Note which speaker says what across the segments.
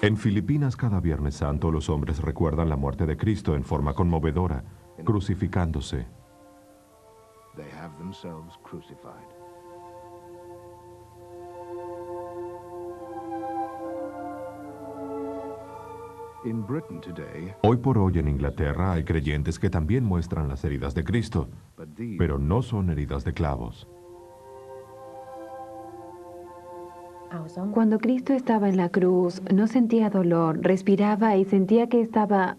Speaker 1: En Filipinas, cada Viernes Santo, los hombres recuerdan la muerte de Cristo en forma conmovedora, crucificándose.
Speaker 2: They have themselves crucified. In Britain today,
Speaker 1: Hoy por hoy en Inglaterra hay creyentes que también muestran las heridas de Cristo,
Speaker 2: but these
Speaker 1: pero no son heridas de clavos.
Speaker 3: Cuando Cristo estaba en la cruz, no sentía dolor, respiraba y sentía que estaba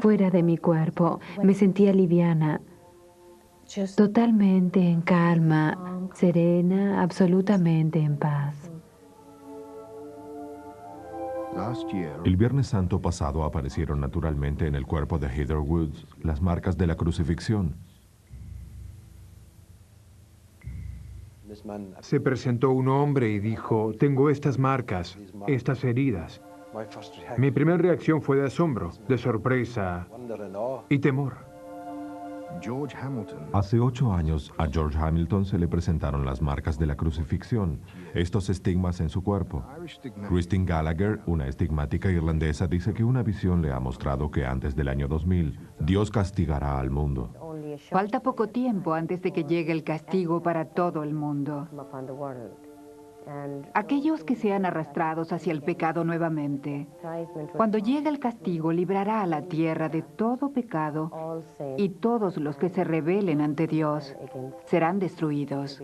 Speaker 3: fuera de mi cuerpo. Me sentía liviana, totalmente en calma, serena, absolutamente en paz.
Speaker 2: last year,
Speaker 1: El Viernes Santo pasado aparecieron naturalmente en el cuerpo de Heather Woods las marcas de la crucifixión.
Speaker 4: Se presentó un hombre y dijo, tengo estas marcas, estas heridas. Mi primera reacción fue de asombro, de sorpresa y temor.
Speaker 2: George Hamilton,
Speaker 1: Hace 8 años a George Hamilton se le presentaron las marcas de la crucifixión, estos estigmas en su cuerpo.
Speaker 2: Irish stigmatic,
Speaker 1: Christine Gallagher, una estigmática irlandesa, dice que una visión le ha mostrado que antes del año 2000, Dios castigará al mundo.
Speaker 5: Falta poco tiempo antes de que llegue el castigo para todo el mundo. Aquellos que sean arrastrados hacia el pecado nuevamente. Cuando llegue el castigo, librará a la tierra de todo pecado y todos los que se rebelen ante Dios serán destruidos.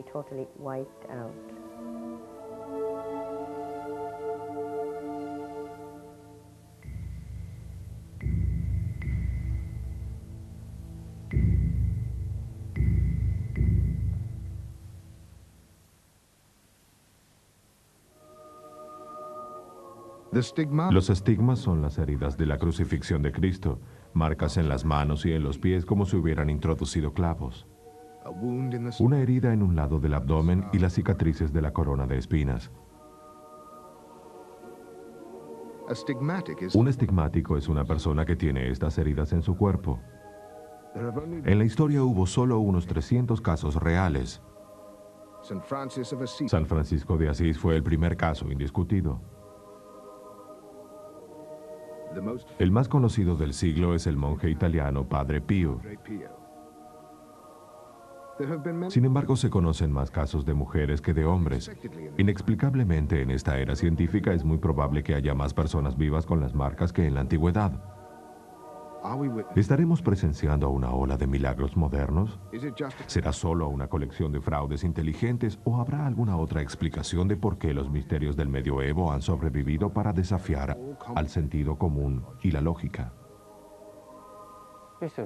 Speaker 2: the stigma
Speaker 1: Los estigmas son las heridas de la crucifixión de Cristo, marcas en las manos y en los pies como si hubieran introducido clavos.
Speaker 2: a wound in the
Speaker 1: Una herida en un lado del abdomen y las cicatrices de la corona de espinas.
Speaker 2: A stigmatic is
Speaker 1: Un estigmático es una persona que tiene estas heridas en su cuerpo.
Speaker 2: there have only
Speaker 1: En la historia hubo solo unos 300 casos reales.
Speaker 2: St. Francis of Assisi,
Speaker 1: San Francisco de Asís fue el primer caso indiscutido.
Speaker 2: the most
Speaker 1: El más conocido del siglo es el monje italiano Padre Pío.
Speaker 2: Padre Pio. There have been many
Speaker 1: Sin embargo, se conocen más casos de mujeres que de hombres. Inexplicablemente, en esta era científica es muy probable que haya más personas vivas con las marcas que en la antigüedad.
Speaker 2: Are we witnessing?
Speaker 1: ¿Estaremos presenciando una ola de milagros modernos?
Speaker 2: Is it just a
Speaker 1: ¿Será solo una colección de fraudes inteligentes o habrá alguna otra explicación de por qué los misterios del medioevo han sobrevivido para desafiar al sentido común y la lógica?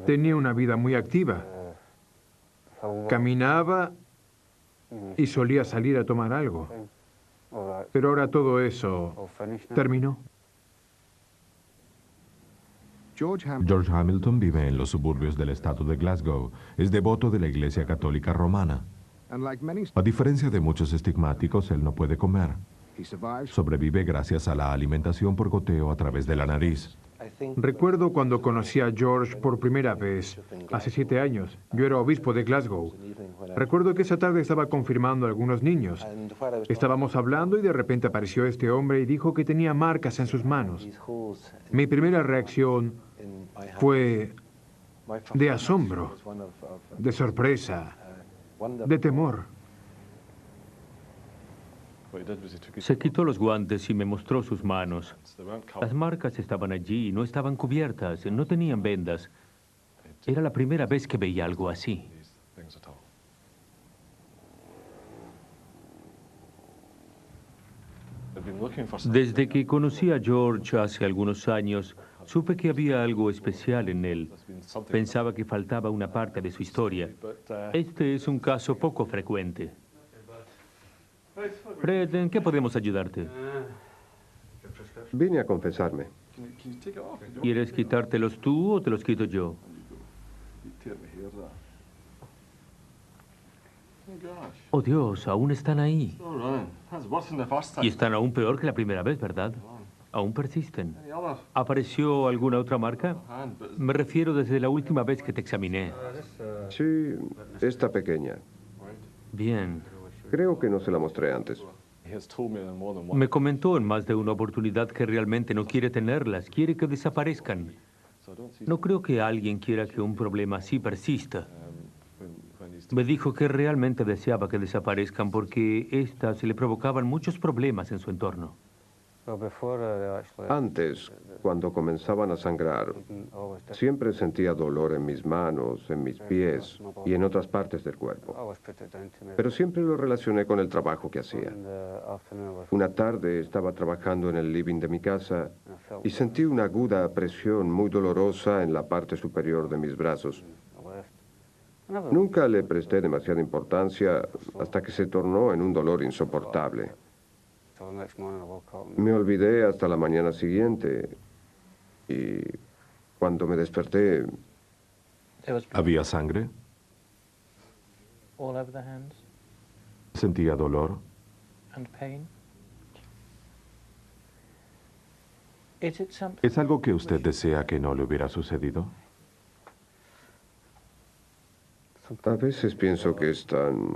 Speaker 4: Tenía una vida muy activa. Caminaba y solía salir a tomar algo. Pero ahora todo eso terminó.
Speaker 2: George Hamilton?
Speaker 1: George Hamilton vive en los suburbios del estado de Glasgow. Es devoto de la Iglesia Católica Romana.
Speaker 2: And like many,
Speaker 1: A diferencia de muchos estigmáticos, él no puede comer.
Speaker 2: he survives.
Speaker 1: Sobrevive gracias a la alimentación por goteo a través de la nariz.
Speaker 4: Recuerdo cuando conocí a George por primera vez, hace 7 años. Yo era obispo de Glasgow. Recuerdo que esa tarde estaba confirmando a algunos niños. Estábamos hablando y de repente apareció este hombre y dijo que tenía marcas en sus manos. Mi primera reacción fue de asombro, de sorpresa, de temor.
Speaker 6: Se quitó los guantes y me mostró sus manos. Las marcas estaban allí y no estaban cubiertas, no tenían vendas. Era la primera vez que veía algo así. Desde que conocí a George hace algunos años, supe que había algo especial en él. Pensaba que faltaba una parte de su historia. Este es un caso poco frecuente. Fred, ¿en qué podemos ayudarte?
Speaker 7: Vine a confesarme.
Speaker 6: ¿Quieres quitártelos tú o te los quito yo? Oh Dios, aún están ahí. Y están aún peor que la primera vez, ¿verdad? Aún persisten. ¿Apareció alguna otra marca? Me refiero desde la última vez que te examiné.
Speaker 7: Sí, esta pequeña.
Speaker 6: Bien.
Speaker 7: Creo que no se la mostré antes.
Speaker 6: Me comentó en más de una oportunidad que realmente no quiere tenerlas, quiere que desaparezcan. No creo que alguien quiera que un problema así persista. Me dijo que realmente deseaba que desaparezcan porque éstas le provocaban muchos problemas en su entorno.
Speaker 7: Antes, cuando comenzaban a sangrar, siempre sentía dolor en mis manos, en mis pies y en otras partes del cuerpo. Pero siempre lo relacioné con el trabajo que hacía. Una tarde estaba trabajando en el living de mi casa y sentí una aguda presión muy dolorosa en la parte superior de mis brazos. Nunca le presté demasiada importancia hasta que se tornó en un dolor insoportable. Me olvidé hasta la mañana siguiente y cuando me desperté...
Speaker 1: ¿Había sangre? ¿Sentía dolor? ¿Es algo que usted desea que no le hubiera sucedido?
Speaker 7: A veces pienso que es tan...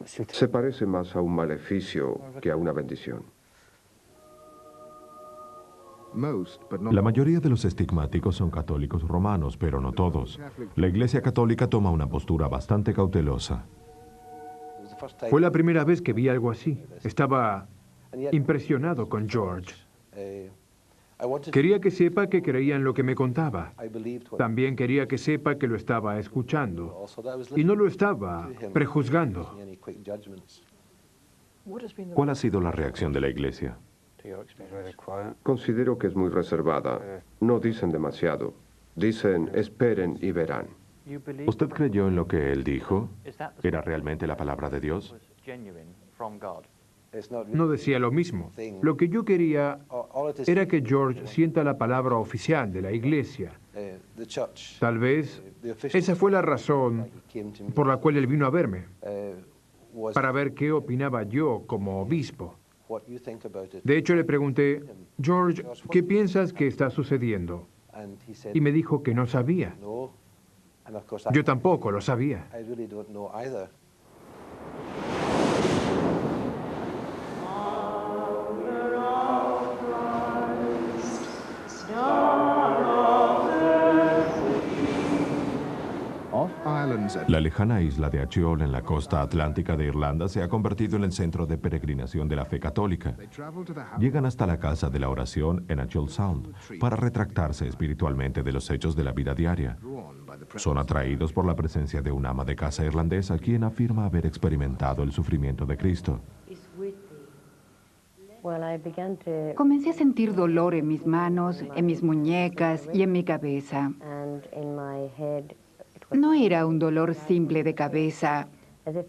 Speaker 7: Se parece más a un maleficio que a una bendición.
Speaker 1: La mayoría de los estigmáticos son católicos romanos, pero no todos. La Iglesia Católica toma una postura bastante cautelosa.
Speaker 4: Fue la primera vez que vi algo así. Estaba impresionado con George. Quería que sepa que creía en lo que me contaba. También quería que sepa que lo estaba escuchando. Y no lo estaba prejuzgando.
Speaker 1: ¿Cuál ha sido la reacción de la Iglesia?
Speaker 7: Considero que es muy reservada. No dicen demasiado. Dicen, esperen y verán.
Speaker 1: ¿Usted creyó en lo que él dijo? ¿Era realmente la palabra de Dios?
Speaker 4: No decía lo mismo. Lo que yo quería era que George sienta la palabra oficial de la iglesia. Tal vez esa fue la razón por la cual él vino a verme, para ver qué opinaba yo como obispo. De hecho, le pregunté, George, ¿qué piensas que está sucediendo? Y me dijo que no sabía. Yo tampoco lo sabía.
Speaker 1: La lejana isla de Achiol en la costa atlántica de Irlanda se ha convertido en el centro de peregrinación de la fe católica. Llegan hasta la casa de la oración en Achiol Sound para retractarse espiritualmente de los hechos de la vida diaria. Son atraídos por la presencia de una ama de casa irlandesa quien afirma haber experimentado el sufrimiento de Cristo.
Speaker 5: Comencé a sentir dolor en mis manos, en mis muñecas y en mi cabeza. No era un dolor simple de cabeza,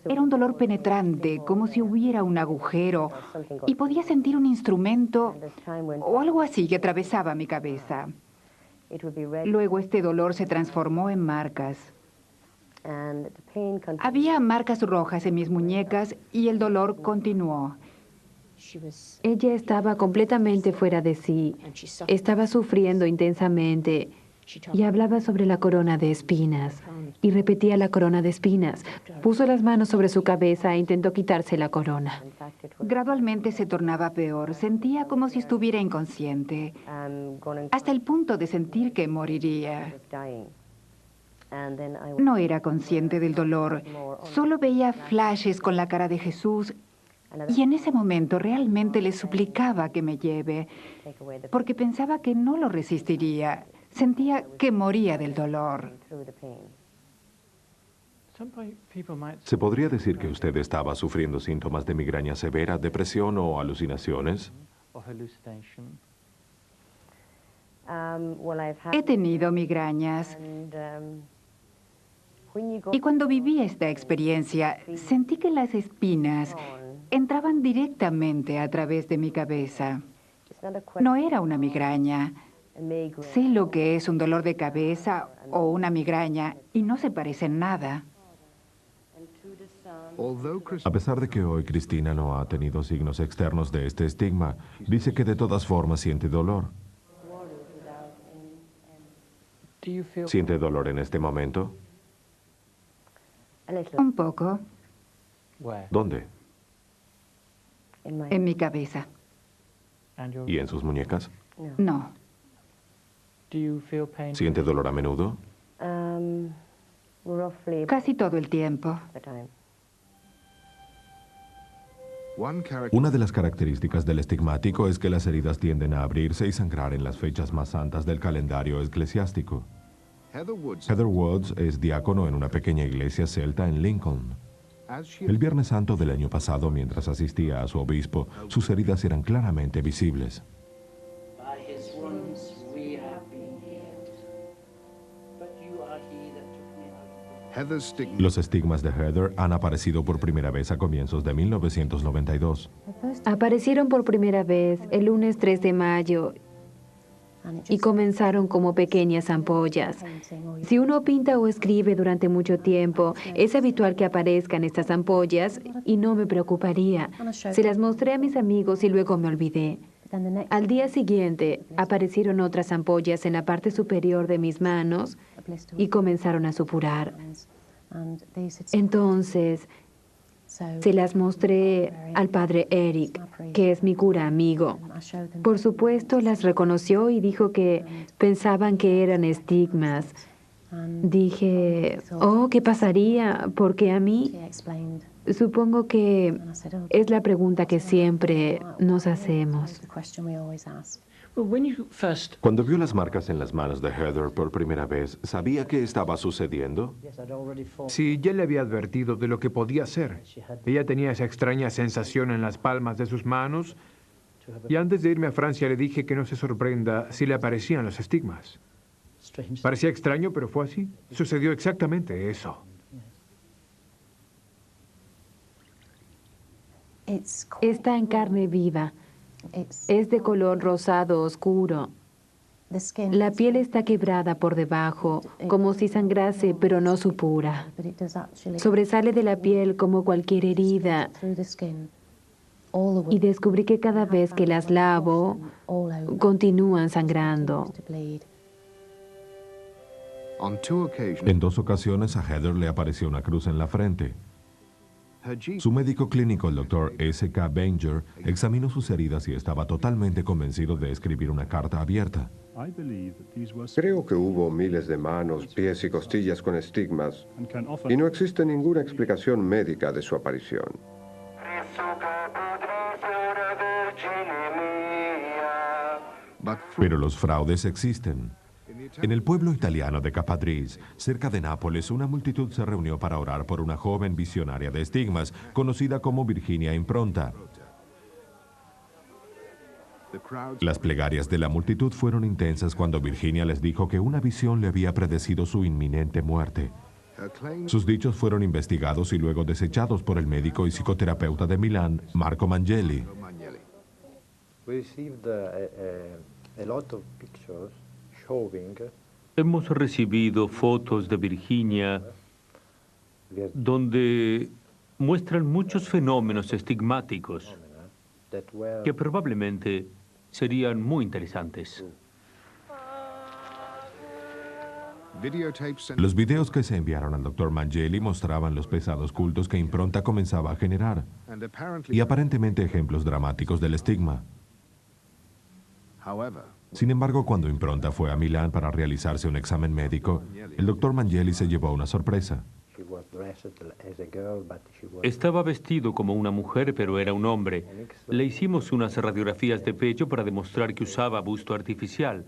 Speaker 5: era un dolor penetrante, como si hubiera un agujero, y podía sentir un instrumento o algo así que atravesaba mi cabeza. Luego este dolor se transformó en marcas. Había marcas rojas en mis muñecas y el dolor continuó.
Speaker 3: Ella estaba completamente fuera de sí. Estaba sufriendo intensamente. Y hablaba sobre la corona de espinas. Y repetía la corona de espinas. Puso las manos sobre su cabeza e intentó quitarse la corona.
Speaker 5: Gradualmente se tornaba peor. Sentía como si estuviera inconsciente, hasta el punto de sentir que moriría. No era consciente del dolor. Solo veía flashes con la cara de Jesús. Y en ese momento realmente le suplicaba que me lleve, porque pensaba que no lo resistiría. Sentía que moría del dolor.
Speaker 1: ¿Se podría decir que usted estaba sufriendo síntomas de migraña severa, depresión o alucinaciones?
Speaker 5: He tenido migrañas. Y cuando viví esta experiencia, sentí que las espinas entraban directamente a través de mi cabeza. No era una migraña. Sé lo que es un dolor de cabeza o una migraña y no se parecen nada.
Speaker 1: A pesar de que hoy Cristina no ha tenido signos externos de este estigma, dice que de todas formas siente dolor. ¿Siente dolor en este momento?
Speaker 5: Un poco.
Speaker 1: ¿Dónde?
Speaker 5: En mi cabeza.
Speaker 1: ¿Y en sus muñecas?
Speaker 5: No.
Speaker 1: ¿Siente dolor a menudo?
Speaker 5: Casi todo el tiempo.
Speaker 1: Una de las características del estigmático es que las heridas tienden a abrirse y sangrar en las fechas más santas del calendario eclesiástico. Heather Woods es diácono en una pequeña iglesia celta en Lincoln. El Viernes Santo del año pasado, mientras asistía a su obispo, sus heridas eran claramente visibles. Los estigmas de Heather han aparecido por primera vez a comienzos de 1992.
Speaker 3: Aparecieron por primera vez el lunes 3 de mayo y comenzaron como pequeñas ampollas. Si uno pinta o escribe durante mucho tiempo, es habitual que aparezcan estas ampollas y no me preocuparía. Se las mostré a mis amigos y luego me olvidé. Al día siguiente, aparecieron otras ampollas en la parte superior de mis manos y comenzaron a supurar. Entonces, se las mostré al padre Eric, que es mi cura amigo. Por supuesto, las reconoció y dijo que pensaban que eran estigmas. Dije, oh, ¿qué pasaría? Porque a mí, supongo que es la pregunta que siempre nos hacemos.
Speaker 1: Cuando vio las marcas en las manos de Heather por primera vez, ¿sabía qué estaba sucediendo?
Speaker 4: Sí, ya le había advertido de lo que podía ser. Ella tenía esa extraña sensación en las palmas de sus manos, y antes de irme a Francia le dije que no se sorprenda si le aparecían los estigmas. Parecía extraño, pero fue así. Sucedió exactamente eso.
Speaker 3: Está en carne viva. Es de color rosado oscuro. La piel está quebrada por debajo, como si sangrase, pero no supura. Sobresale de la piel como cualquier herida. Y descubrí que cada vez que las lavo, continúan sangrando.
Speaker 1: En 2 ocasiones a Heather le apareció una cruz en la frente. Su médico clínico, el Dr. S.K. Banger, examinó sus heridas y estaba totalmente convencido de escribir una carta abierta.
Speaker 7: Creo que hubo miles de manos, pies y costillas con estigmas, y no existe ninguna explicación médica de su aparición.
Speaker 1: Pero los fraudes existen. En el pueblo italiano de Capadris, cerca de Nápoles, una multitud se reunió para orar por una joven visionaria de estigmas, conocida como Virginia Impronta. Las plegarias de la multitud fueron intensas cuando Virginia les dijo que una visión le había predecido su inminente muerte. Sus dichos fueron investigados y luego desechados por el médico y psicoterapeuta de Milán, Marco Mangeli.
Speaker 6: Hemos recibido fotos de Virginia donde muestran muchos fenómenos estigmáticos que probablemente serían muy interesantes.
Speaker 1: Los videos que se enviaron al Dr. Mangeli mostraban los pesados cultos que Impronta comenzaba a generar y aparentemente ejemplos dramáticos del estigma. Sin embargo, cuando Impronta fue a Milán para realizarse un examen médico, el Dr. Mangeli se llevó una sorpresa.
Speaker 6: Estaba vestido como una mujer, pero era un hombre. Le hicimos unas radiografías de pecho para demostrar que usaba busto artificial.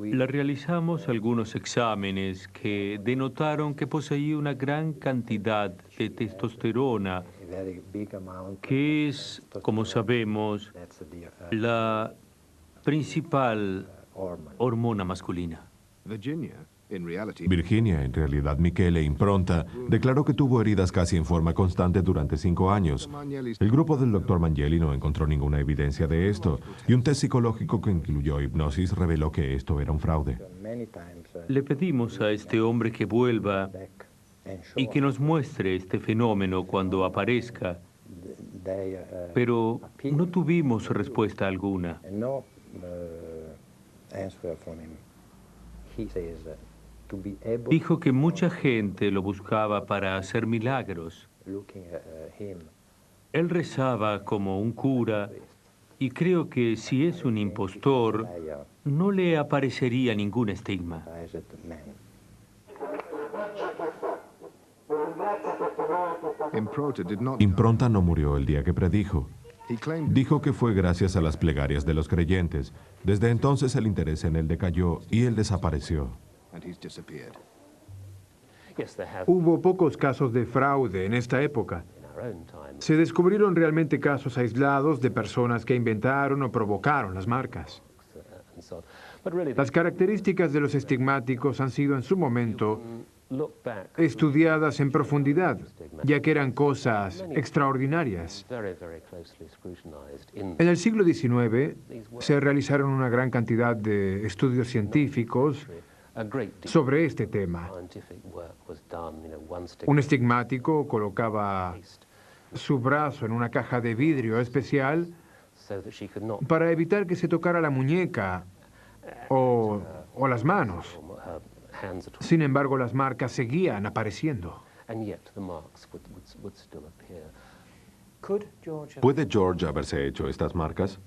Speaker 6: Le realizamos algunos exámenes que denotaron que poseía una gran cantidad de testosterona, que es, como sabemos, la principal hormona masculina.
Speaker 1: Virginia, en realidad Michele Impronta, declaró que tuvo heridas casi en forma constante durante 5 años. El grupo del Dr. Mangeli no encontró ninguna evidencia de esto, y un test psicológico que incluyó hipnosis reveló que esto era un fraude.
Speaker 6: Le pedimos a este hombre que vuelva y que nos muestre este fenómeno cuando aparezca, pero no tuvimos respuesta alguna. Dijo que mucha gente lo buscaba para hacer milagros. Él rezaba como un cura y creo que si es un impostor, no le aparecería ningún estigma.
Speaker 1: Impronta no murió el día que predijo. Dijo que fue gracias a las plegarias de los creyentes. Desde entonces el interés en él decayó y él desapareció.
Speaker 4: Hubo pocos casos de fraude en esta época. Se descubrieron realmente casos aislados de personas que inventaron o provocaron las marcas. Las características de los estigmáticos han sido en su momento estudiadas en profundidad, ya que eran cosas extraordinarias. En el siglo XIX se realizaron una gran cantidad de estudios científicos sobre este tema. Un estigmático colocaba su brazo en una caja de vidrio especial para evitar que se tocara la muñeca o las manos. Sin embargo, las marcas seguían apareciendo.
Speaker 1: ¿Puede George haberse hecho estas marcas?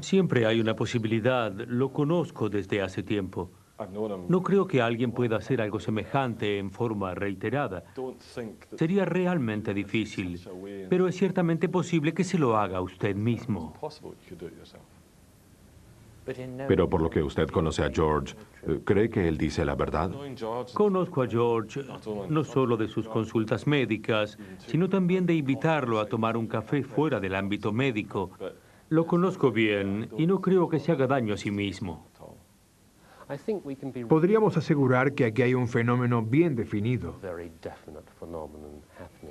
Speaker 6: Siempre hay una posibilidad. Lo conozco desde hace tiempo. No creo que alguien pueda hacer algo semejante en forma reiterada. Sería realmente difícil, pero es ciertamente posible que se lo haga usted mismo.
Speaker 1: Pero por lo que usted conoce a George, ¿cree que él dice la verdad?
Speaker 6: Conozco a George no solo de sus consultas médicas, sino también de invitarlo a tomar un café fuera del ámbito médico. Lo conozco bien y no creo que se haga daño a sí mismo.
Speaker 4: Podríamos asegurar que aquí hay un fenómeno bien definido.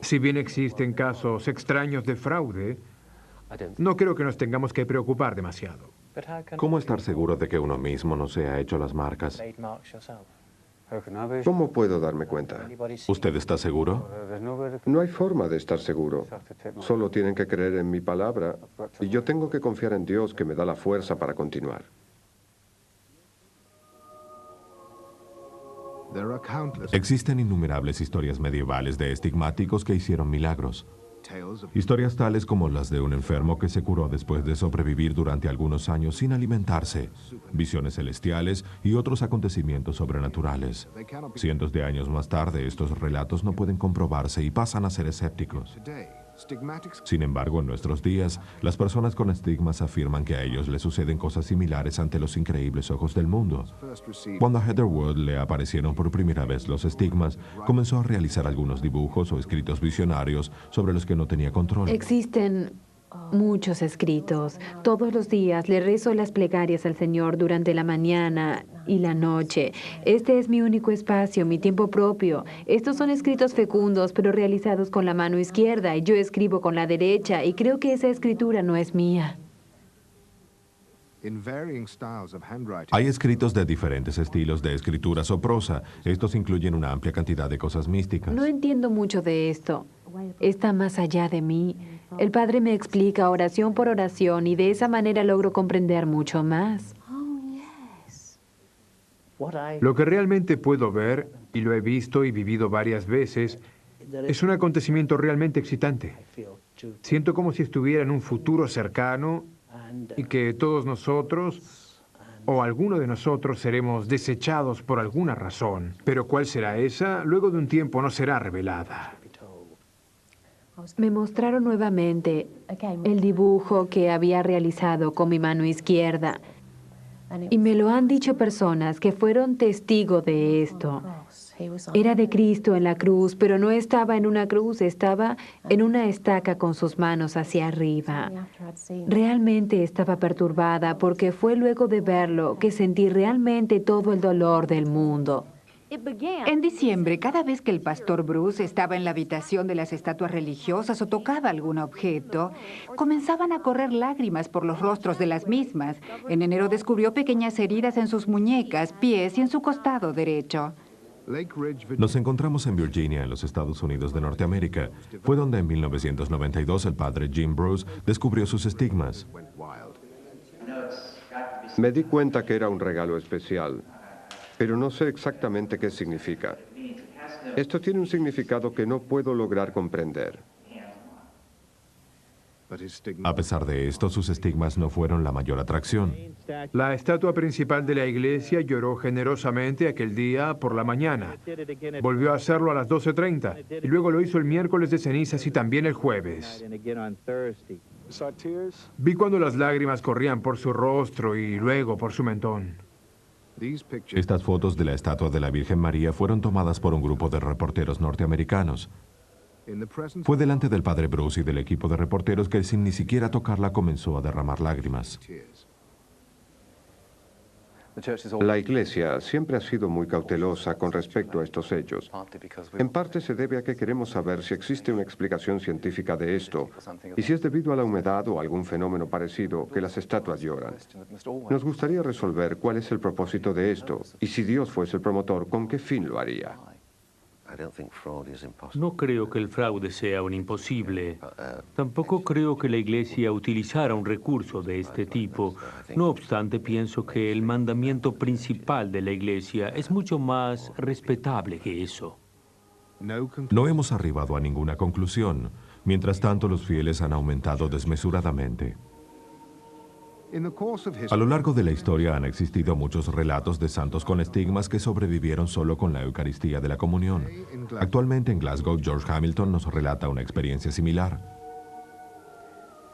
Speaker 4: Si bien existen casos extraños de fraude, no creo que nos tengamos que preocupar demasiado.
Speaker 1: ¿Cómo estar seguro de que uno mismo no se ha hecho las marcas?
Speaker 7: ¿Cómo puedo darme cuenta?
Speaker 1: ¿Usted está seguro?
Speaker 7: No hay forma de estar seguro. Solo tienen que creer en mi palabra y yo tengo que confiar en Dios que me da la fuerza para continuar.
Speaker 1: Existen innumerables historias medievales de estigmáticos que hicieron milagros. Historias tales como las de un enfermo que se curó después de sobrevivir durante algunos años sin alimentarse, visiones celestiales y otros acontecimientos sobrenaturales. Cientos de años más tarde, estos relatos no pueden comprobarse y pasan a ser escépticos. Sin embargo, en nuestros días, las personas con estigmas afirman que a ellos les suceden cosas similares ante los increíbles ojos del mundo. Cuando a Heather Wood le aparecieron por primera vez los estigmas, comenzó a realizar algunos dibujos o escritos visionarios sobre los que no tenía control.
Speaker 3: Existen muchos escritos. Todos los días le rezo las plegarias al Señor durante la mañana y la noche. Este es mi único espacio, mi tiempo propio. Estos son escritos fecundos, pero realizados con la mano izquierda, y yo escribo con la derecha, y creo que esa escritura no es mía.
Speaker 1: Hay escritos de diferentes estilos de escrituras o prosa. Estos incluyen una amplia cantidad de cosas místicas.
Speaker 3: No entiendo mucho de esto. Está más allá de mí. El Padre me explica oración por oración y de esa manera logro comprender mucho más.
Speaker 4: Lo que realmente puedo ver, y lo he visto y vivido varias veces, es un acontecimiento realmente excitante. Siento como si estuviera en un futuro cercano y que todos nosotros, o alguno de nosotros, seremos desechados por alguna razón. Pero ¿cuál será esa? Luego de un tiempo no será revelada.
Speaker 3: Me mostraron nuevamente el dibujo que había realizado con mi mano izquierda. Y me lo han dicho personas que fueron testigo de esto. Era de Cristo en la cruz, pero no estaba en una cruz, estaba en una estaca con sus manos hacia arriba. Realmente estaba perturbada porque fue luego de verlo que sentí realmente todo el dolor del mundo.
Speaker 5: En diciembre, cada vez que el pastor Bruce estaba en la habitación de las estatuas religiosas o tocaba algún objeto, comenzaban a correr lágrimas por los rostros de las mismas. En enero descubrió pequeñas heridas en sus muñecas, pies y en su costado derecho.
Speaker 1: Nos encontramos en Virginia, en los Estados Unidos de Norteamérica. Fue donde en 1992 el padre Jim Bruce descubrió sus estigmas.
Speaker 7: Me di cuenta que era un regalo especial. pero no sé exactamente qué significa. Esto tiene un significado que no puedo lograr comprender.
Speaker 1: A pesar de esto, sus estigmas no fueron la mayor atracción.
Speaker 4: La estatua principal de la iglesia lloró generosamente aquel día por la mañana. Volvió a hacerlo a las 12:30 y luego lo hizo el miércoles de cenizas y también el jueves. Vi cuando las lágrimas corrían por su rostro y luego por su mentón.
Speaker 1: Estas fotos de la estatua de la Virgen María fueron tomadas por un grupo de reporteros norteamericanos. Fue delante del padre Bruce y del equipo de reporteros que sin ni siquiera tocarla comenzó a derramar lágrimas.
Speaker 7: La Iglesia siempre ha sido muy cautelosa con respecto a estos hechos. En parte se debe a que queremos saber si existe una explicación científica de esto y si es debido a la humedad o algún fenómeno parecido que las estatuas lloran. Nos gustaría resolver cuál es el propósito de esto y si Dios fuese el promotor, ¿con qué fin lo haría?
Speaker 6: No creo que el fraude sea un imposible. Tampoco creo que la Iglesia utilizara un recurso de este tipo. No obstante, pienso que el mandamiento principal de la Iglesia es mucho más respetable que eso.
Speaker 1: No hemos arribado a ninguna conclusión. Mientras tanto, los fieles han aumentado desmesuradamente. A lo largo de la historia han existido muchos relatos de santos con estigmas que sobrevivieron solo con la Eucaristía de la comunión. Actualmente en Glasgow, George Hamilton nos relata una experiencia similar.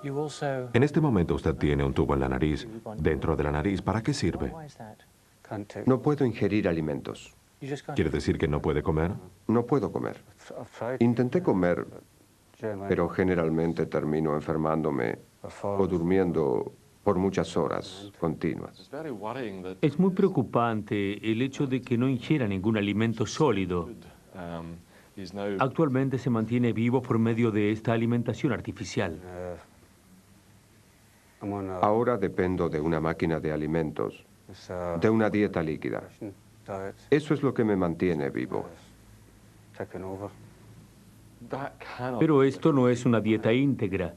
Speaker 1: En este momento usted tiene un tubo en la nariz. Dentro de la nariz, ¿para qué sirve?
Speaker 7: No puedo ingerir alimentos.
Speaker 1: ¿Quiere decir que no puede comer?
Speaker 7: No puedo comer. Intenté comer, pero generalmente termino enfermándome o durmiendo por muchas horas continuas.
Speaker 6: Es muy preocupante el hecho de que no ingiera ningún alimento sólido. Actualmente se mantiene vivo por medio de esta alimentación artificial.
Speaker 7: Ahora dependo de una máquina de alimentos, de una dieta líquida. Eso es lo que me mantiene vivo.
Speaker 6: Pero esto no es una dieta íntegra.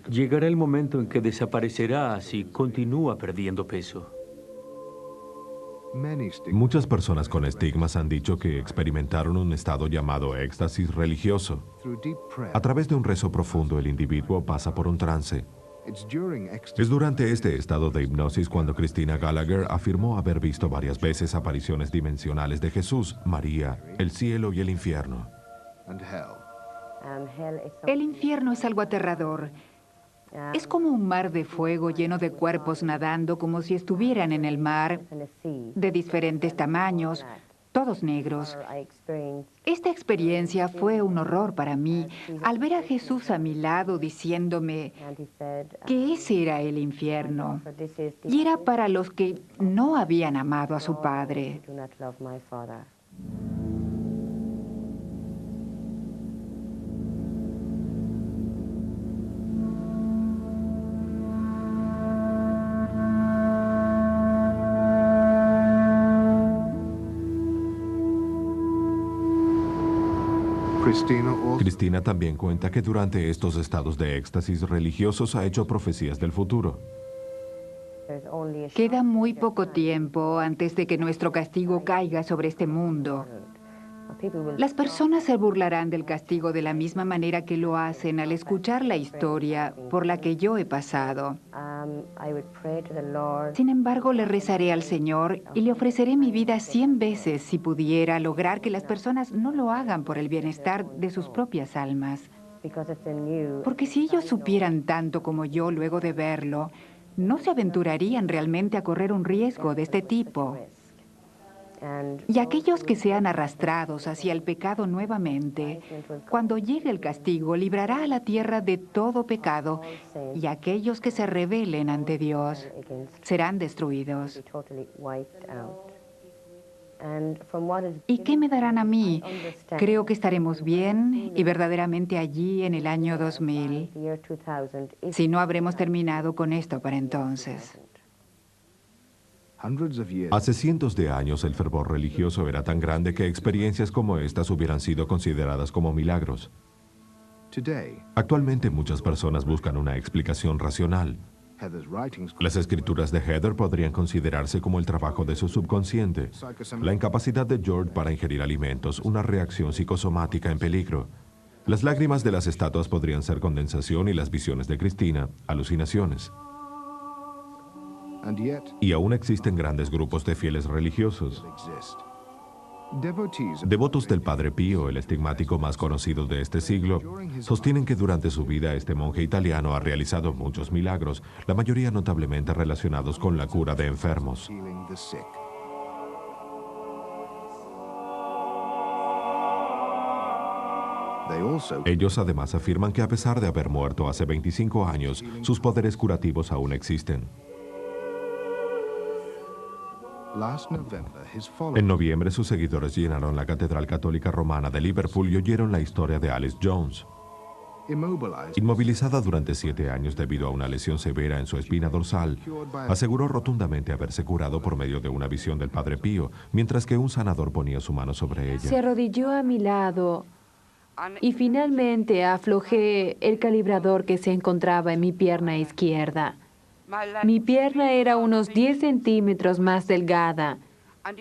Speaker 6: Llegará el momento en que desaparecerá si continúa perdiendo peso.
Speaker 1: Muchas personas con estigmas han dicho que experimentaron un estado llamado éxtasis religioso. A través de un rezo profundo, el individuo pasa por un trance. Es durante este estado de hipnosis cuando Christina Gallagher afirmó haber visto varias veces apariciones dimensionales de Jesús, María, el cielo y el infierno.
Speaker 5: El infierno es algo aterrador. Es como un mar de fuego lleno de cuerpos nadando como si estuvieran en el mar, de diferentes tamaños, todos negros. Esta experiencia fue un horror para mí, al ver a Jesús a mi lado diciéndome que ese era el infierno, y era para los que no habían amado a su Padre.
Speaker 1: Cristina también cuenta que durante estos estados de éxtasis religiosos ha hecho profecías del futuro.
Speaker 5: Queda muy poco tiempo antes de que nuestro castigo caiga sobre este mundo. Las personas se burlarán del castigo de la misma manera que lo hacen al escuchar la historia por la que yo he pasado. Sin embargo, le rezaré al Señor y le ofreceré mi vida 100 veces si pudiera lograr que las personas no lo hagan por el bienestar de sus propias almas. Porque si ellos supieran tanto como yo luego de verlo, no se aventurarían realmente a correr un riesgo de este tipo. Y aquellos que sean arrastrados hacia el pecado nuevamente, cuando llegue el castigo, librará a la tierra de todo pecado, y aquellos que se rebelen ante Dios serán destruidos. ¿Y qué me darán a mí? Creo que estaremos bien y verdaderamente allí en el año 2000, si no habremos terminado con esto para entonces.
Speaker 1: Hace cientos de años el fervor religioso era tan grande que experiencias como estas hubieran sido consideradas como milagros. Actualmente muchas personas buscan una explicación racional. Las escrituras de Heather podrían considerarse como el trabajo de su subconsciente, la incapacidad de George para ingerir alimentos, una reacción psicosomática en peligro. Las lágrimas de las estatuas podrían ser condensación y las visiones de Christina, alucinaciones. Y aún existen grandes grupos de fieles religiosos. Devotos del Padre Pío, el estigmático más conocido de este siglo, sostienen que durante su vida este monje italiano ha realizado muchos milagros, la mayoría notablemente relacionados con la cura de enfermos. Ellos además afirman que a pesar de haber muerto hace 25 años, sus poderes curativos aún existen. En noviembre, sus seguidores llenaron la Catedral Católica Romana de Liverpool y oyeron la historia de Alice Jones. Inmovilizada durante 7 años debido a una lesión severa en su espina dorsal, aseguró rotundamente haberse curado por medio de una visión del Padre Pío, mientras que un sanador ponía su mano sobre ella.
Speaker 3: Se arrodilló a mi lado y finalmente aflojé el calibrador que se encontraba en mi pierna izquierda. Mi pierna era unos 10 centímetros más delgada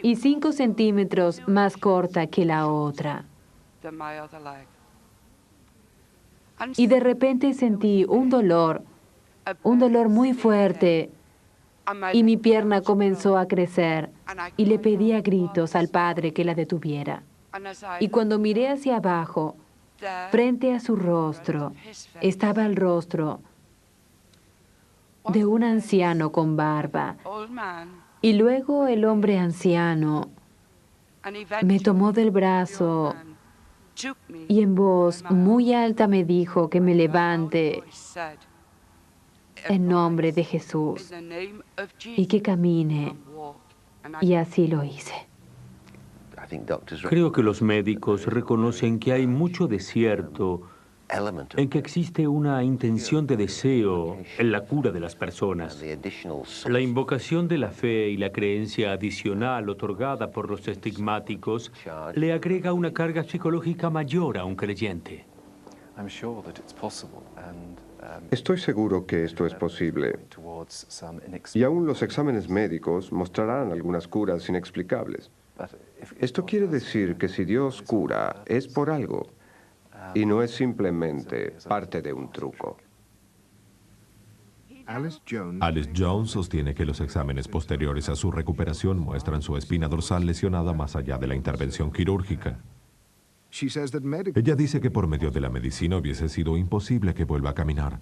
Speaker 3: y 5 centímetros más corta que la otra. Y de repente sentí un dolor muy fuerte, y mi pierna comenzó a crecer, y le pedí a gritos al Padre que la detuviera. Y cuando miré hacia abajo, frente a su rostro, estaba el rostro de un anciano con barba. Y luego el hombre anciano me tomó del brazo y en voz muy alta me dijo que me levante en nombre de Jesús y que camine. Y así lo hice.
Speaker 6: Creo que los médicos reconocen que hay mucho desierto en que existe una intención de deseo en la cura de las personas. La invocación de la fe y la creencia adicional otorgada por los estigmáticos le agrega una carga psicológica mayor a un creyente.
Speaker 7: Estoy seguro que esto es posible. Y aún los exámenes médicos mostrarán algunas curas inexplicables. Esto quiere decir que si Dios cura, es por algo. Y no es simplemente parte de un truco.
Speaker 1: Alice Jones sostiene que los exámenes posteriores a su recuperación muestran su espina dorsal lesionada más allá de la intervención quirúrgica. Ella dice que por medio de la medicina hubiese sido imposible que vuelva a caminar.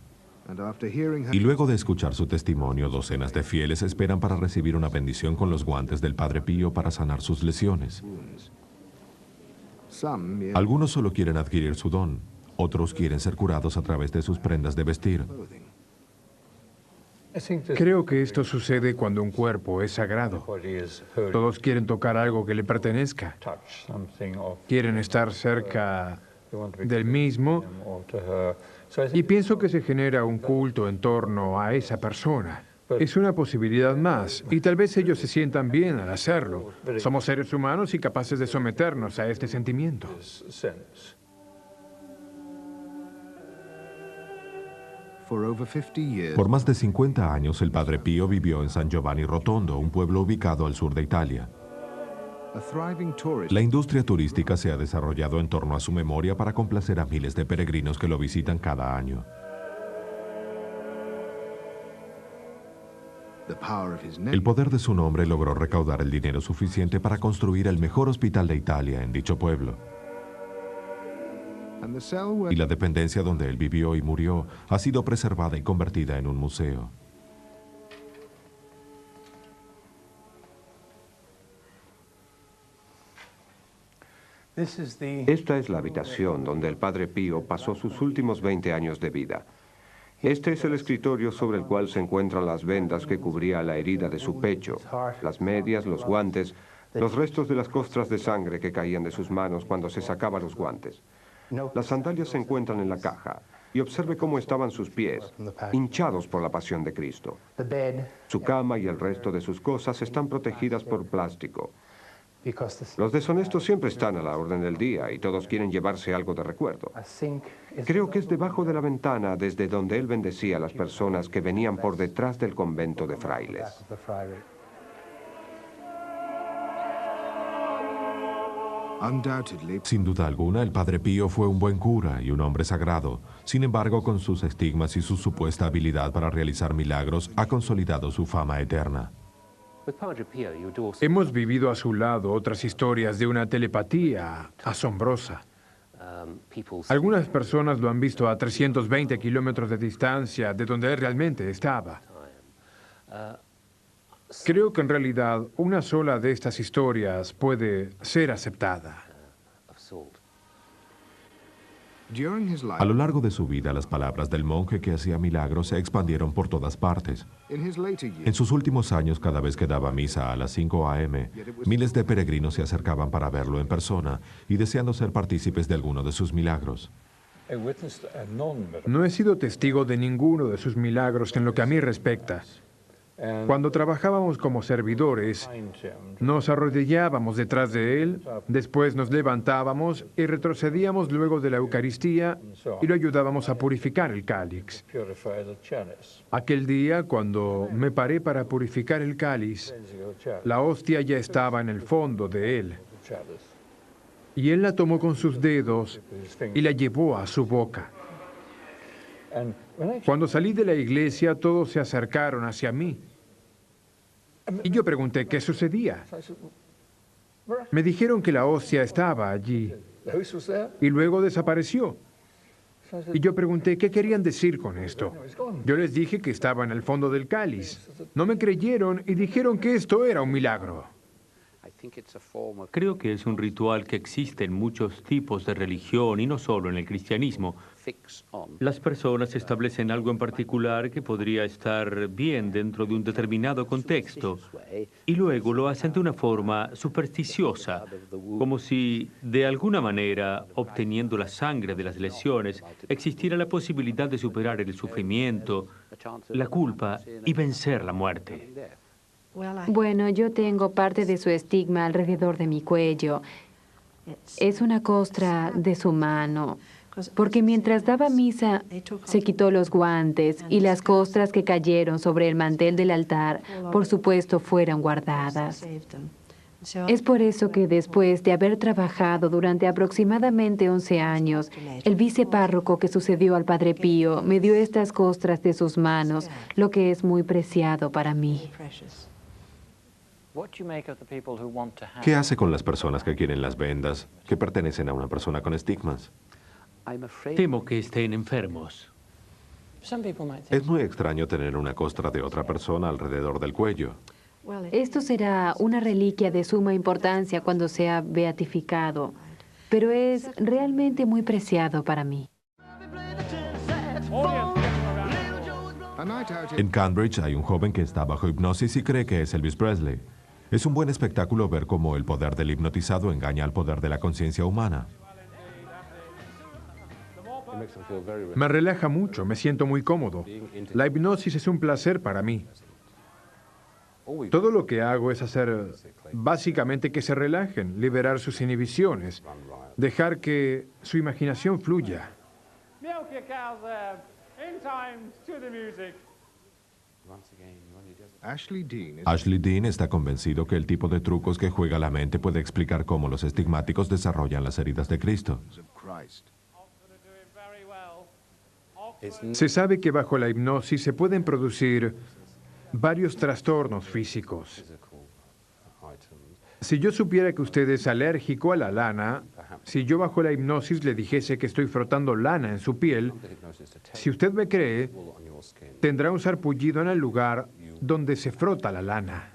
Speaker 1: Y luego de escuchar su testimonio, docenas de fieles esperan para recibir una bendición con los guantes del Padre Pío para sanar sus lesiones. Algunos solo quieren adquirir su don, otros quieren ser curados a través de sus prendas de vestir.
Speaker 4: Creo que esto sucede cuando un cuerpo es sagrado. Todos quieren tocar algo que le pertenezca. Quieren estar cerca del mismo y pienso que se genera un culto en torno a esa persona. Es una posibilidad más, y tal vez ellos se sientan bien al hacerlo. Somos seres humanos y capaces de someternos a este sentimiento.
Speaker 1: Por más de 50 años, el Padre Pío vivió en San Giovanni Rotondo, un pueblo ubicado al sur de Italia. La industria turística se ha desarrollado en torno a su memoria para complacer a miles de peregrinos que lo visitan cada año. El poder de su nombre logró recaudar el dinero suficiente para construir el mejor hospital de Italia en dicho pueblo. Y la dependencia donde él vivió y murió ha sido preservada y convertida en un museo.
Speaker 7: Esta es la habitación donde el Padre Pío pasó sus últimos 20 años de vida. Este es el escritorio sobre el cual se encuentran las vendas que cubría la herida de su pecho, las medias, los guantes, los restos de las costras de sangre que caían de sus manos cuando se sacaba los guantes. Las sandalias se encuentran en la caja y observe cómo estaban sus pies, hinchados por la pasión de Cristo. Su cama y el resto de sus cosas están protegidas por plástico. Los deshonestos siempre están a la orden del día y todos quieren llevarse algo de recuerdo. Creo que es debajo de la ventana desde donde él bendecía a las personas que venían por detrás del convento de frailes.
Speaker 2: Undoubtedly,
Speaker 1: Sin duda alguna, el Padre Pío fue un buen cura y un hombre sagrado. Sin embargo, con sus estigmas y su supuesta habilidad para realizar milagros, ha consolidado su fama eterna.
Speaker 4: Hemos vivido a su lado otras historias de una telepatía asombrosa. Algunas personas lo han visto a 320 kilómetros de distancia de donde él realmente estaba. Creo que en realidad una sola de estas historias puede ser aceptada.
Speaker 2: during his
Speaker 1: A lo
Speaker 2: life,
Speaker 1: largo de su vida, las palabras del monje que hacía milagros se expandieron por todas partes.
Speaker 2: in his later
Speaker 1: En
Speaker 2: years,
Speaker 1: sus últimos años, cada vez que daba misa a las 5 a.m., miles de peregrinos se acercaban para verlo en persona y deseando ser partícipes de alguno de sus milagros.
Speaker 4: No he sido testigo de ninguno de sus milagros en lo que a mí respecta. Cuando trabajábamos como servidores, nos arrodillábamos detrás de él, después nos levantábamos y retrocedíamos luego de la Eucaristía y lo ayudábamos a purificar el cáliz. Aquel día, cuando me paré para purificar el cáliz, la hostia ya estaba en el fondo de él. Y él la tomó con sus dedos y la llevó a su boca. Cuando salí de la iglesia, todos se acercaron hacia mí. Y yo pregunté qué sucedía. Me dijeron que la hostia estaba allí y luego desapareció. Y yo pregunté qué querían decir con esto. Yo les dije que estaba en el fondo del cáliz. No me creyeron y dijeron que esto era un milagro.
Speaker 6: Creo que es un ritual que existe en muchos tipos de religión y no solo en el cristianismo. Las personas establecen algo en particular que podría estar bien dentro de un determinado contexto y luego lo hacen de una forma supersticiosa, como si de alguna manera, obteniendo la sangre de las lesiones, existiera la posibilidad de superar el sufrimiento, la culpa y vencer la muerte.
Speaker 3: Bueno, yo tengo parte de su estigma alrededor de mi cuello. Es una costra de su mano, porque mientras daba misa se quitó los guantes y las costras que cayeron sobre el mantel del altar, por supuesto, fueron guardadas. Es por eso que después de haber trabajado durante aproximadamente 11 años, el vicepárroco que sucedió al Padre Pío me dio estas costras de sus manos, lo que es muy preciado para mí.
Speaker 1: ¿Qué hace con las personas que quieren las vendas, que pertenecen a una persona con estigmas?
Speaker 6: Temo que estén enfermos.
Speaker 1: Es muy extraño tener una costra de otra persona alrededor del cuello.
Speaker 3: Esto será una reliquia de suma importancia cuando sea beatificado, pero es realmente muy preciado para mí.
Speaker 2: a night out
Speaker 1: En Cambridge hay un joven que está bajo hipnosis y cree que es Elvis Presley. Es un buen espectáculo ver cómo el poder del hipnotizado engaña al poder de la conciencia humana.
Speaker 4: Me relaja mucho, me siento muy cómodo. La hipnosis es un placer para mí. Todo lo que hago es hacer básicamente que se relajen, liberar sus inhibiciones, dejar que su imaginación fluya.
Speaker 2: Ashley Dean is
Speaker 1: Ashley Dean está convencido que el tipo de trucos que juega la mente puede explicar cómo los estigmáticos desarrollan las heridas de Cristo.
Speaker 2: of Christ.
Speaker 4: Se sabe que bajo la hipnosis se pueden producir varios trastornos físicos. Si yo supiera que usted es alérgico a la lana, si yo bajo la hipnosis le dijese que estoy frotando lana en su piel, si usted me cree, tendrá un sarpullido en el lugar donde se frota la lana.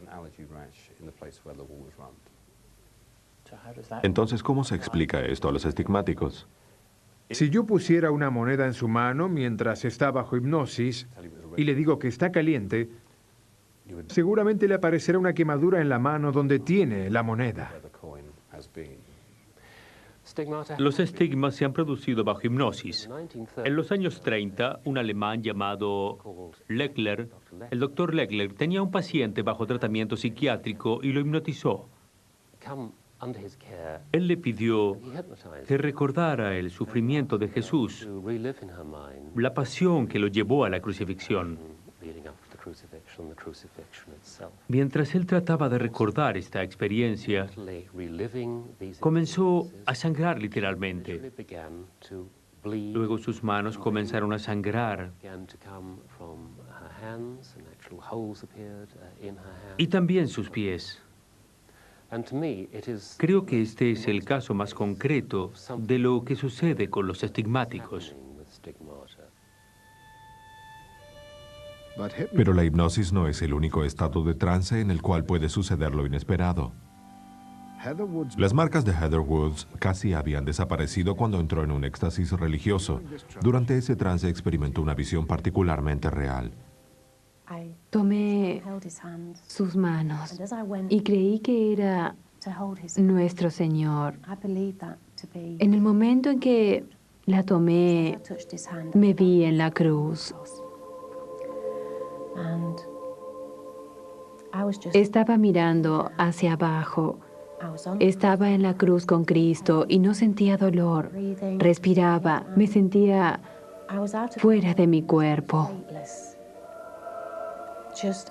Speaker 1: Entonces, ¿cómo se explica esto a los estigmáticos?
Speaker 4: Si yo pusiera una moneda en su mano mientras está bajo hipnosis y le digo que está caliente, seguramente le aparecerá una quemadura en la mano donde tiene la moneda.
Speaker 6: Los estigmas se han producido bajo hipnosis. En los años 30, un alemán llamado Leckler, el doctor Leckler, tenía un paciente bajo tratamiento psiquiátrico y lo hipnotizó. Él le pidió que recordara el sufrimiento de Jesús, la pasión que lo llevó a la crucifixión. Mientras él trataba de recordar esta experiencia, comenzó a sangrar literalmente. Luego sus manos comenzaron a sangrar. Y también sus pies. Creo que este es el caso más concreto de lo que sucede con los estigmáticos.
Speaker 1: Pero la hipnosis no es el único estado de trance en el cual puede suceder lo inesperado. Las marcas de Heather Woods casi habían desaparecido cuando entró en un éxtasis religioso. Durante ese trance experimentó una visión particularmente real.
Speaker 3: Tomé sus manos y creí que era nuestro Señor. En el momento en que la tomé, me vi en la cruz. Estaba mirando hacia abajo. Estaba en la cruz con Cristo y no sentía dolor. Respiraba, me sentía fuera de mi cuerpo.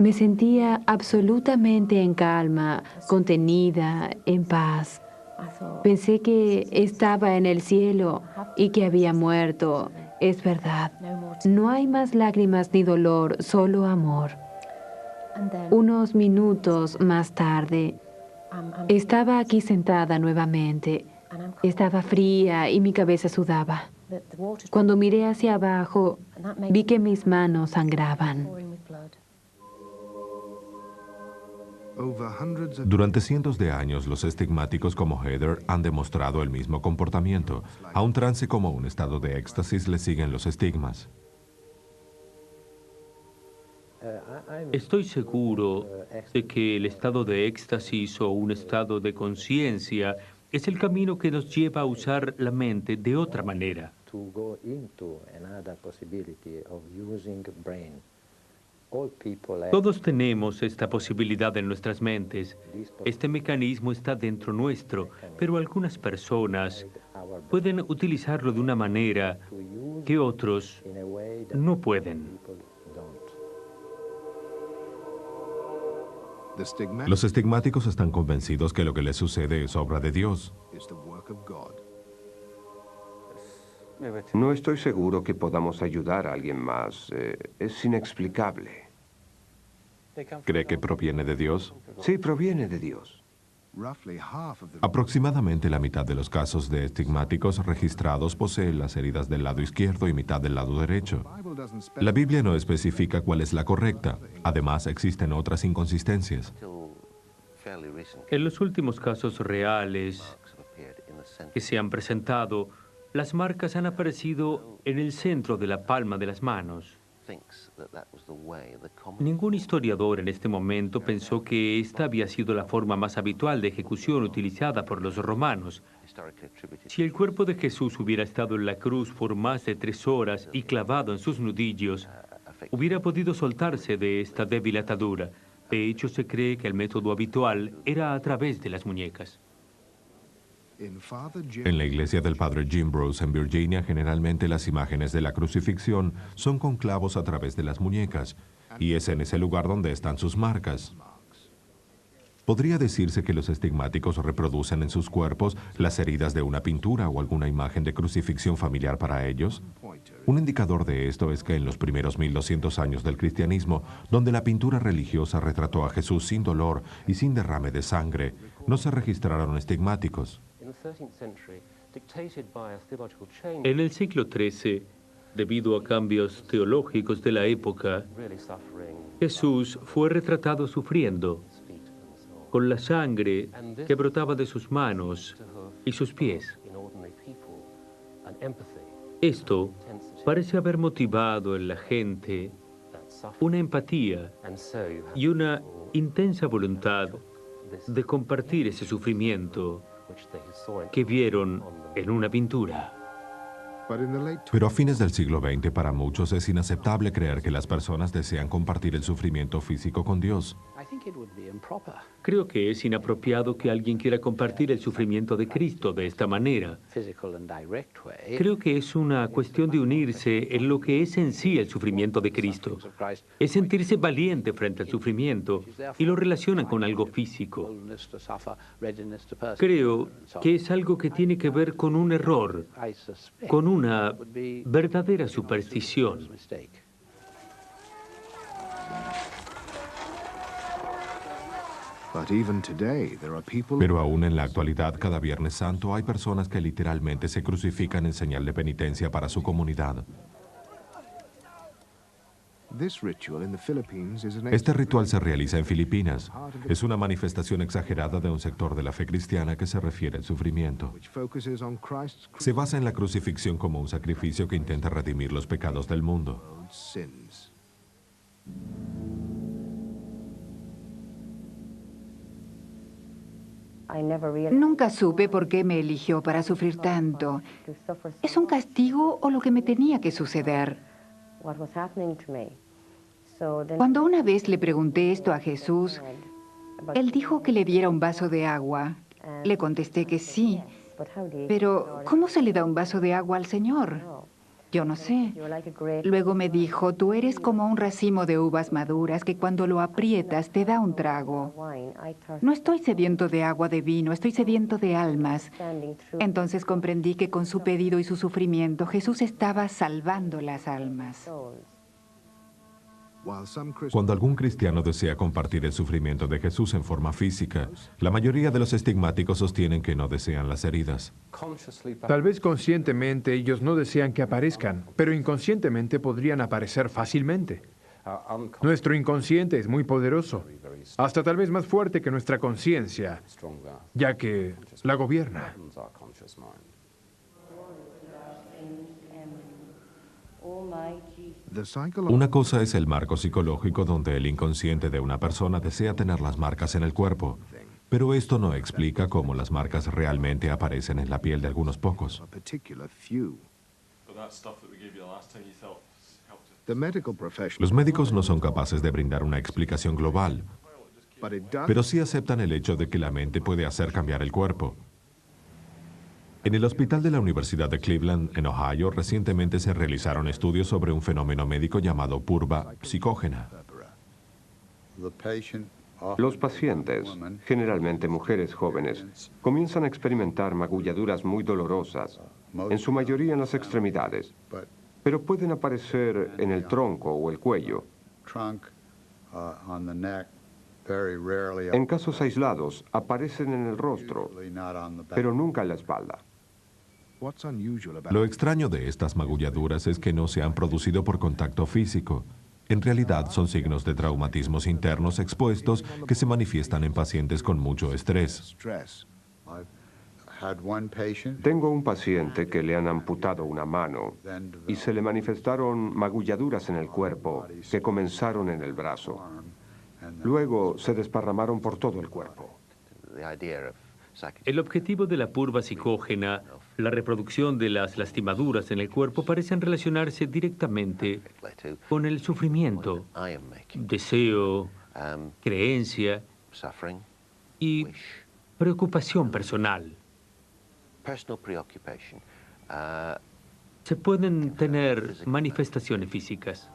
Speaker 3: Me sentía absolutamente en calma, contenida, en paz. Pensé que estaba en el cielo y que había muerto. Es verdad. No hay más lágrimas ni dolor, solo amor. Unos minutos más tarde, estaba aquí sentada nuevamente. Estaba fría y mi cabeza sudaba. Cuando miré hacia abajo, vi que mis manos sangraban.
Speaker 1: Durante cientos de años, los estigmáticos como Heather han demostrado el mismo comportamiento. A un trance como un estado de éxtasis le siguen los estigmas.
Speaker 6: Estoy seguro de que el estado de éxtasis o un estado de conciencia es el camino que nos lleva a usar la mente de otra manera. Todos tenemos esta posibilidad en nuestras mentes. Este mecanismo está dentro nuestro, pero algunas personas pueden utilizarlo de una manera que otros no pueden.
Speaker 1: Los estigmáticos están convencidos que lo que les sucede es obra de Dios.
Speaker 7: No estoy seguro que podamos ayudar a alguien más. Es inexplicable.
Speaker 1: ¿Cree que proviene de Dios?
Speaker 7: Sí, proviene de Dios.
Speaker 1: Aproximadamente la mitad de los casos de estigmáticos registrados poseen las heridas del lado izquierdo y mitad del lado derecho. La Biblia no especifica cuál es la correcta. Además, existen otras inconsistencias.
Speaker 6: En los últimos casos reales que se han presentado, las marcas han aparecido en el centro de la palma de las manos. Ningún historiador en este momento pensó que esta había sido la forma más habitual de ejecución utilizada por los romanos. Si el cuerpo de Jesús hubiera estado en la cruz por más de 3 horas y clavado en sus nudillos, hubiera podido soltarse de esta débil atadura. De hecho, se cree que el método habitual era a través de las muñecas.
Speaker 1: En la iglesia del padre Jim Bruce en Virginia, generalmente las imágenes de la crucifixión son con clavos a través de las muñecas, y es en ese lugar donde están sus marcas. ¿Podría decirse que los estigmáticos reproducen en sus cuerpos las heridas de una pintura o alguna imagen de crucifixión familiar para ellos? Un indicador de esto es que en los primeros 1200 años del cristianismo, donde la pintura religiosa retrató a Jesús sin dolor y sin derrame de sangre, no se registraron estigmáticos.
Speaker 6: En el siglo XIII, debido a cambios teológicos de la época, Jesús fue retratado sufriendo, con la sangre que brotaba de sus manos y sus pies. Esto parece haber motivado en la gente una empatía y una intensa voluntad de compartir ese sufrimiento que vieron en una pintura.
Speaker 1: Pero a fines del siglo XX, para muchos es inaceptable creer que las personas desean compartir el sufrimiento físico con Dios.
Speaker 6: Creo que es inapropiado que alguien quiera compartir el sufrimiento de Cristo de esta manera. Creo que es una cuestión de unirse en lo que es en sí el sufrimiento de Cristo. Es sentirse valiente frente al sufrimiento y lo relacionan con algo físico. Creo que es algo que tiene que ver con un error, con una verdadera superstición.
Speaker 1: Pero aún en la actualidad, cada Viernes Santo, hay personas que literalmente se crucifican en señal de penitencia para su comunidad. Este ritual se realiza en Filipinas. Es una manifestación exagerada de un sector de la fe cristiana que se refiere al sufrimiento. Se basa en la crucifixión como un sacrificio que intenta redimir los pecados del mundo.
Speaker 5: Nunca supe por qué me eligió para sufrir tanto. ¿Es un castigo o lo que me tenía que suceder? Cuando una vez le pregunté esto a Jesús, él dijo que le diera un vaso de agua. Le contesté que sí, pero ¿cómo se le da un vaso de agua al Señor? Yo no sé. Luego me dijo, tú eres como un racimo de uvas maduras que cuando lo aprietas te da un trago. No estoy sediento de agua de vino, estoy sediento de almas. Entonces comprendí que con su pedido y su sufrimiento Jesús estaba salvando las almas.
Speaker 1: Cuando algún cristiano desea compartir el sufrimiento de Jesús en forma física, la mayoría de los estigmáticos sostienen que no desean las heridas.
Speaker 4: Tal vez conscientemente ellos no desean que aparezcan, pero inconscientemente podrían aparecer fácilmente. Nuestro inconsciente es muy poderoso, hasta tal vez más fuerte que nuestra conciencia, ya que la gobierna.
Speaker 1: Una cosa es el marco psicológico donde el inconsciente de una persona desea tener las marcas en el cuerpo, pero esto no explica cómo las marcas realmente aparecen en la piel de algunos pocos. Los médicos no son capaces de brindar una explicación global, pero sí aceptan el hecho de que la mente puede hacer cambiar el cuerpo. En el hospital de la Universidad de Cleveland, en Ohio, recientemente se realizaron estudios sobre un fenómeno médico llamado purva psicógena.
Speaker 7: Los pacientes, generalmente mujeres jóvenes, comienzan a experimentar magulladuras muy dolorosas, en su mayoría en las extremidades, pero pueden aparecer en el tronco o el cuello. En casos aislados, aparecen en el rostro, pero nunca en la espalda.
Speaker 1: Lo extraño de estas magulladuras es que no se han producido por contacto físico. En realidad son signos de traumatismos internos expuestos que se manifiestan en pacientes con mucho estrés.
Speaker 7: Tengo un paciente que le han amputado una mano y se le manifestaron magulladuras en el cuerpo que comenzaron en el brazo. Luego se desparramaron por todo el cuerpo.
Speaker 6: El objetivo de la purva psicógena, la reproducción de las lastimaduras en el cuerpo, parecen relacionarse directamente con el sufrimiento, deseo, creencia y preocupación personal. Se pueden tener manifestaciones físicas.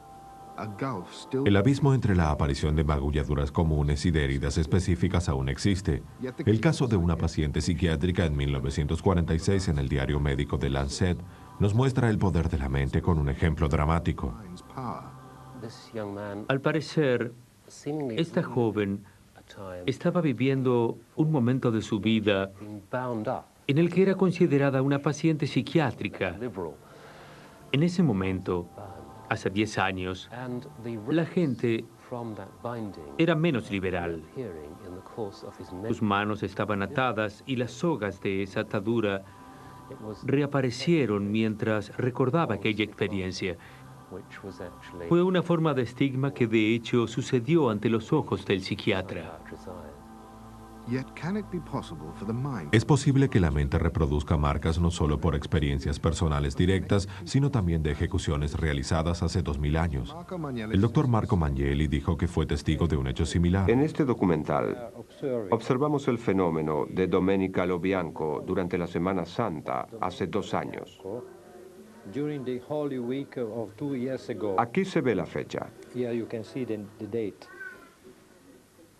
Speaker 1: El abismo entre la aparición de magulladuras comunes y de heridas específicas aún existe. El caso de una paciente psiquiátrica en 1946 en el diario médico The Lancet nos muestra el poder de la mente con un ejemplo dramático.
Speaker 6: Al parecer, esta joven estaba viviendo un momento de su vida en el que era considerada una paciente psiquiátrica. En ese momento, hace 10 años, la gente era menos liberal. Sus manos estaban atadas y las sogas de esa atadura reaparecieron mientras recordaba aquella experiencia. Fue una forma de estigma que de hecho sucedió ante los ojos del psiquiatra.
Speaker 2: Yet can it be possible for the mind?
Speaker 1: Es posible que la mente reproduzca marcas no solo por experiencias personales directas, sino también de ejecuciones realizadas hace 2000 años. El doctor Marco Magnelli dijo que fue testigo de un hecho similar.
Speaker 7: En este documental observamos el fenómeno de Domenica Lobianco durante la Semana Santa hace 2 años. Aquí se ve la fecha.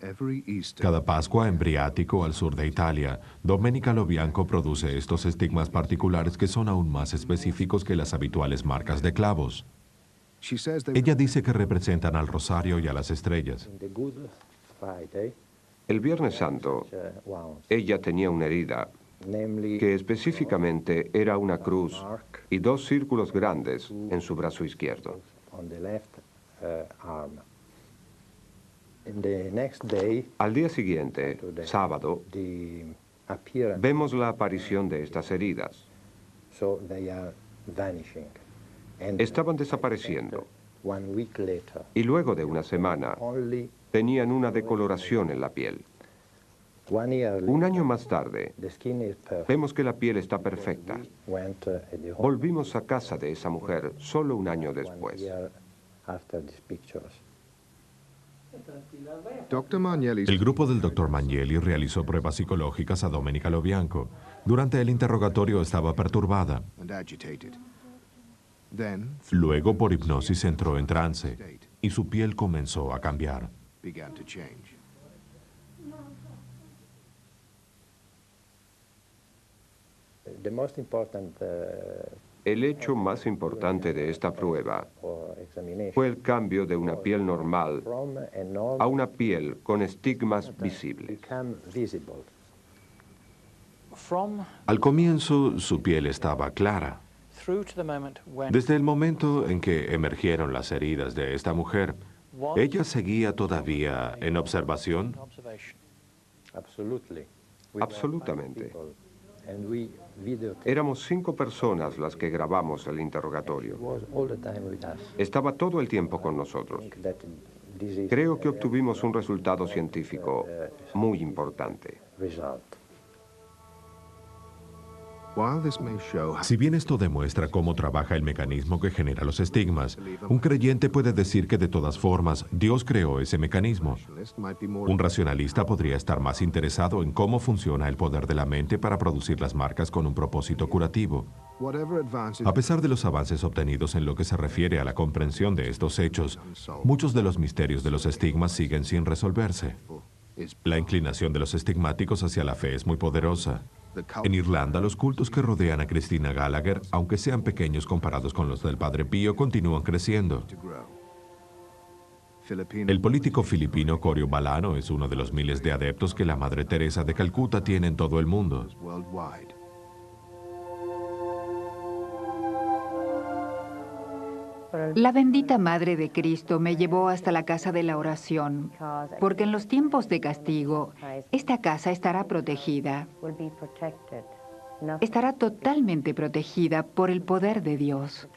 Speaker 2: Every Easter,
Speaker 1: Cada Pascua en Briático, al sur de Italia, Domenica Lobianco produce estos estigmas particulares que son aún más específicos que las habituales marcas de clavos.
Speaker 2: she says they
Speaker 1: Ella dice que representan al rosario y a las estrellas.
Speaker 7: El Viernes Santo, ella tenía una herida que específicamente era una cruz y 2 círculos grandes en su brazo izquierdo. Al día siguiente, sábado, vemos la aparición de estas heridas. Estaban desapareciendo y luego de una semana tenían una decoloración en la piel. Un año más tarde, vemos que la piel está perfecta. Volvimos a casa de esa mujer solo un año después.
Speaker 2: Dr. Magnelli's
Speaker 1: El grupo del Dr. Magnelli realizó pruebas psicológicas a Domenica Lobianco. Durante el interrogatorio estaba perturbada.
Speaker 2: and agitated. Then,
Speaker 1: Luego, por hipnosis, entró en trance y su piel comenzó a cambiar.
Speaker 2: began to change.
Speaker 7: El hecho más importante de esta prueba fue el cambio de una piel normal a una piel con estigmas visibles.
Speaker 1: Al comienzo, su piel estaba clara. Desde el momento en que emergieron las heridas de esta mujer, ¿ella seguía todavía en observación?
Speaker 7: Absolutamente. Éramos 5 personas las que grabamos el interrogatorio. Estaba todo el tiempo con nosotros. Creo que obtuvimos un resultado científico muy importante.
Speaker 2: While this may show how
Speaker 1: Si bien esto demuestra cómo trabaja el mecanismo que genera los estigmas, un creyente puede decir que de todas formas Dios creó ese mecanismo.
Speaker 2: rationalists might be more
Speaker 1: Un racionalista podría estar más interesado en cómo funciona el poder de la mente para producir las marcas con un propósito curativo.
Speaker 2: whatever advances
Speaker 1: A pesar de los avances obtenidos en lo que se refiere a la comprensión de estos hechos, muchos de los misterios de los estigmas siguen sin resolverse.
Speaker 2: is
Speaker 1: La inclinación de los estigmáticos hacia la fe es muy poderosa.
Speaker 2: the cult
Speaker 1: En Irlanda, los cultos que rodean a Christina Gallagher, aunque sean pequeños comparados con los del Padre Pío, continúan creciendo.
Speaker 2: to grow. Filipino
Speaker 1: El político filipino Corio Balano es uno de los miles de adeptos que la Madre Teresa de Calcuta tiene en todo el mundo.
Speaker 2: worldwide.
Speaker 5: La bendita Madre de Cristo me llevó hasta la casa de la oración, porque en los tiempos de castigo, esta casa estará protegida, estará totalmente protegida por el poder de Dios.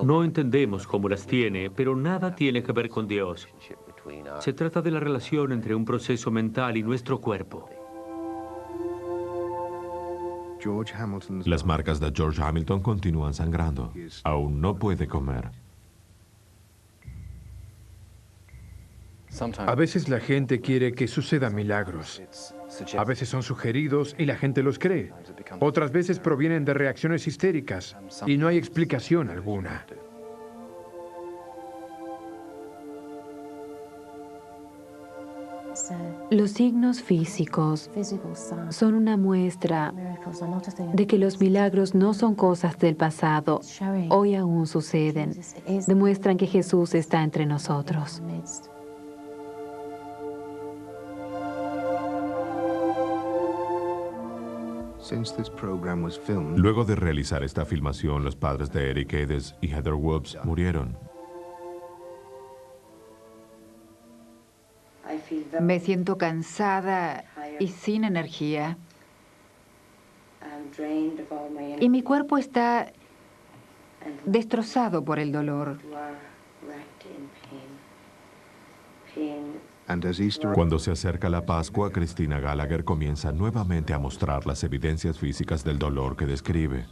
Speaker 6: No entendemos cómo las tiene, pero nada tiene que ver con Dios. Se trata de la relación entre un proceso mental y nuestro cuerpo.
Speaker 2: George Hamilton's
Speaker 1: Las marcas de George Hamilton continúan sangrando. Aún no puede comer.
Speaker 4: A veces la gente quiere que sucedan milagros. A veces son sugeridos y la gente los cree. Otras veces provienen de reacciones histéricas y no hay explicación alguna.
Speaker 3: Los signos físicos son una muestra de que los milagros no son cosas del pasado, hoy aún suceden. Demuestran que Jesús está entre nosotros.
Speaker 2: Since this program was filmed,
Speaker 1: Luego de realizar esta filmación, los padres de Eric Edes y Heather Wobbs murieron.
Speaker 5: Me siento cansada y sin energía. Y mi cuerpo está destrozado por el dolor.
Speaker 2: And as Easter
Speaker 1: Cuando se acerca la Pascua, Christina Gallagher comienza nuevamente a mostrar las evidencias físicas del dolor que describe.